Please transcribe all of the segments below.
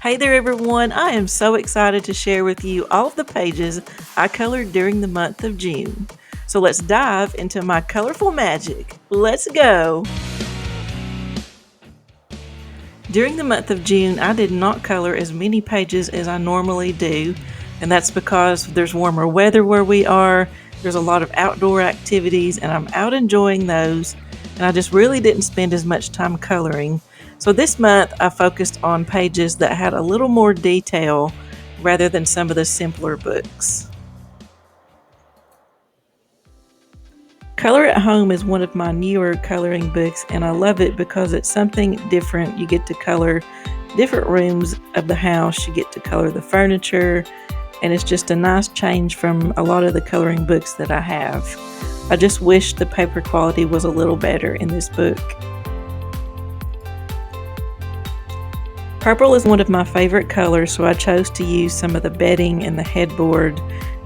Hey there, everyone. I am so excited to share with you all of the pages I colored during the month of June. So let's dive into my colorful magic. Let's go. During the month of June, I did not color as many pages as I normally do, and that's because there's warmer weather where we are. There's a lot of outdoor activities, and I'm out enjoying those, and I just really didn't spend as much time coloring. So this month, I focused on pages that had a little more detail rather than some of the simpler books. Color at Home is one of my newer coloring books, and I love it because it's something different. You get to color different rooms of the house, you get to color the furniture, and it's just a nice change from a lot of the coloring books that I have. I just wish the paper quality was a little better in this book. Purple is one of my favorite colors, so I chose to use some of the bedding and the headboard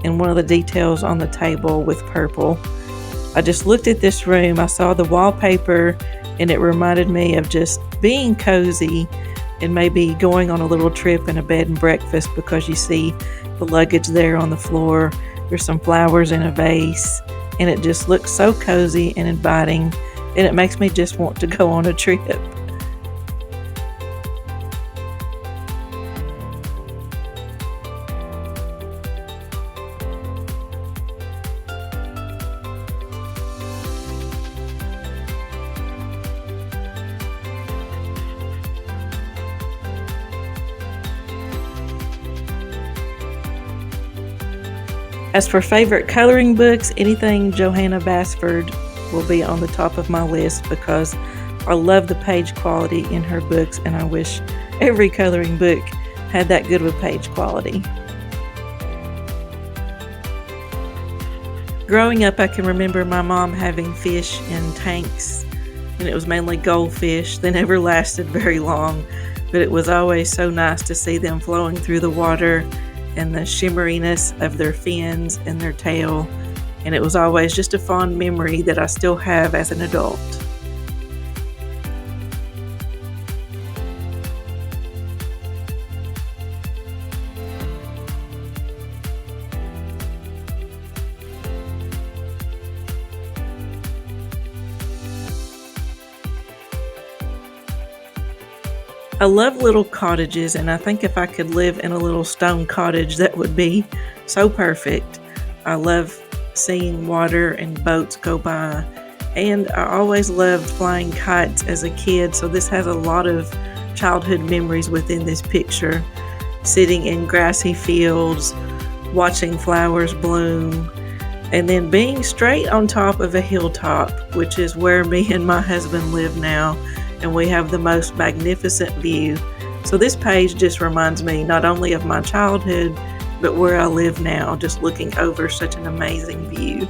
and one of the details on the table with purple. I just looked at this room, I saw the wallpaper, and it reminded me of just being cozy and maybe going on a little trip in a bed and breakfast, because you see the luggage there on the floor. There's some flowers in a vase, and it just looks so cozy and inviting, and it makes me just want to go on a trip. As for favorite coloring books, anything Johanna Basford will be on the top of my list, because I love the page quality in her books, and I wish every coloring book had that good of a page quality. Growing up, I can remember my mom having fish in tanks, and it was mainly goldfish. They never lasted very long, but it was always so nice to see them flowing through the water and the shimmeriness of their fins and their tail, and it was always just a fond memory that I still have as an adult. I love little cottages, and I think if I could live in a little stone cottage, that would be so perfect. I love seeing water and boats go by, and I always loved flying kites as a kid, so this has a lot of childhood memories within this picture. Sitting in grassy fields, watching flowers bloom, and then being straight on top of a hilltop, which is where me and my husband live now, and we have the most magnificent view. So this page just reminds me not only of my childhood, but where I live now, just looking over such an amazing view.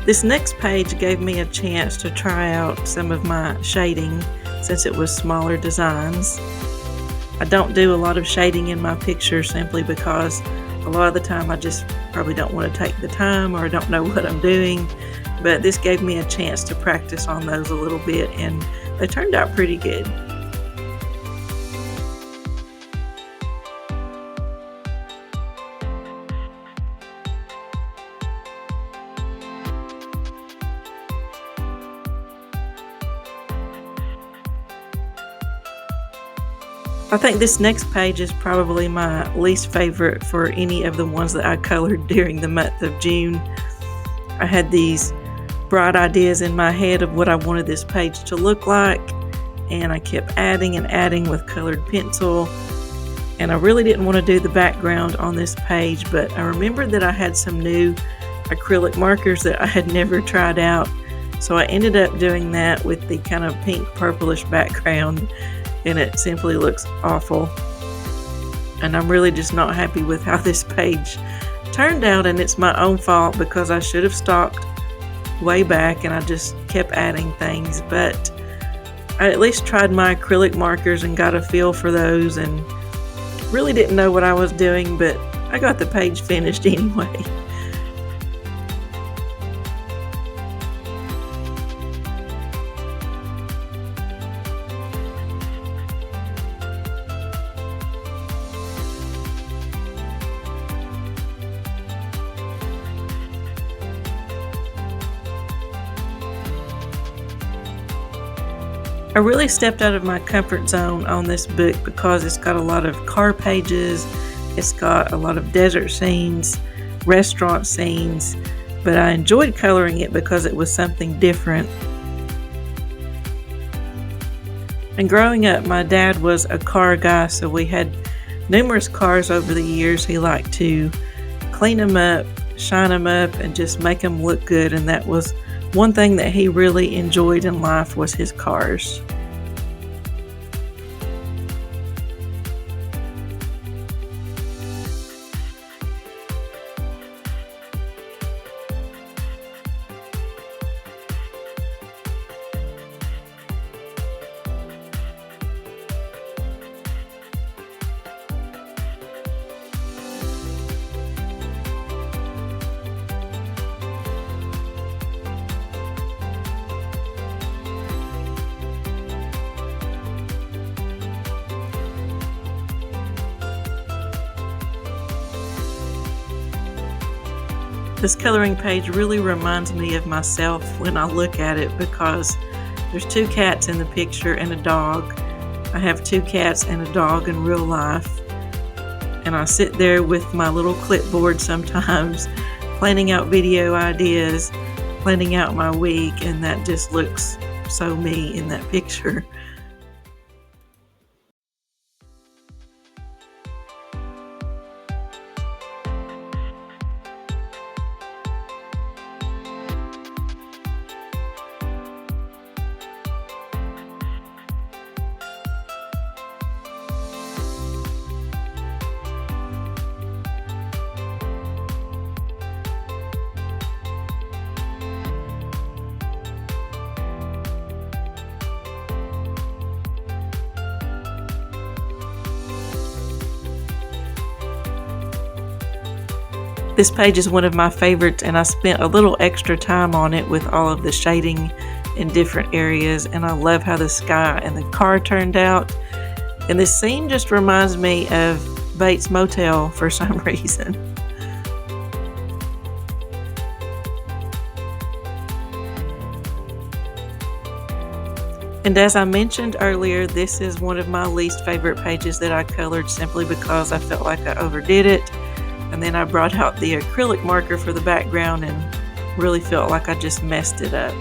This next page gave me a chance to try out some of my shading, since it was smaller designs. I don't do a lot of shading in my pictures simply because a lot of the time I just probably don't want to take the time, or I don't know what I'm doing, but this gave me a chance to practice on those a little bit, and they turned out pretty good. I think this next page is probably my least favorite for any of the ones that I colored during the month of June. I had these bright ideas in my head of what I wanted this page to look like, and I kept adding and adding with colored pencil, and I really didn't want to do the background on this page, but I remembered that I had some new acrylic markers that I had never tried out, so I ended up doing that with the kind of pink purplish background, and it simply looks awful. And I'm really just not happy with how this page turned out, and it's my own fault because I should have stopped way back and I just kept adding things. But I at least tried my acrylic markers and got a feel for those, and really didn't know what I was doing, but I got the page finished anyway. I really stepped out of my comfort zone on this book because it's got a lot of car pages, it's got a lot of desert scenes, restaurant scenes, but I enjoyed coloring it because it was something different. And growing up, my dad was a car guy, so we had numerous cars over the years. He liked to clean them up, shine them up, and just make them look good, and that was one thing that he really enjoyed in life was his cars. This coloring page really reminds me of myself when I look at it because there's 2 cats in the picture and a dog. I have 2 cats and a dog in real life, and I sit there with my little clipboard sometimes planning out video ideas, planning out my week, and that just looks so me in that picture. This page is one of my favorites, and I spent a little extra time on it with all of the shading in different areas, and I love how the sky and the car turned out. And this scene just reminds me of Bates Motel for some reason. And as I mentioned earlier, this is one of my least favorite pages that I colored simply because I felt like I overdid it. And then I brought out the acrylic marker for the background and really felt like I just messed it up.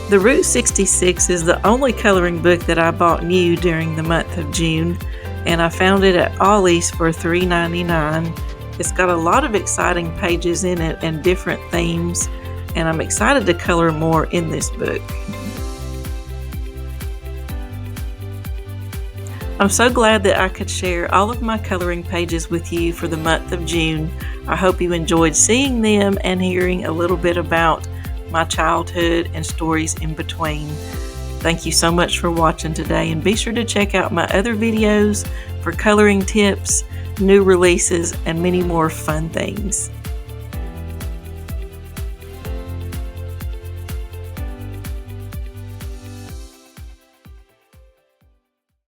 The Route 66 is the only coloring book that I bought new during the month of June, and I found it at Ollie's for $3.99. It's got a lot of exciting pages in it and different themes, and I'm excited to color more in this book. I'm so glad that I could share all of my coloring pages with you for the month of June. I hope you enjoyed seeing them and hearing a little bit about my childhood and stories in between. Thank you so much for watching today, and be sure to check out my other videos for coloring tips, new releases, and many more fun things.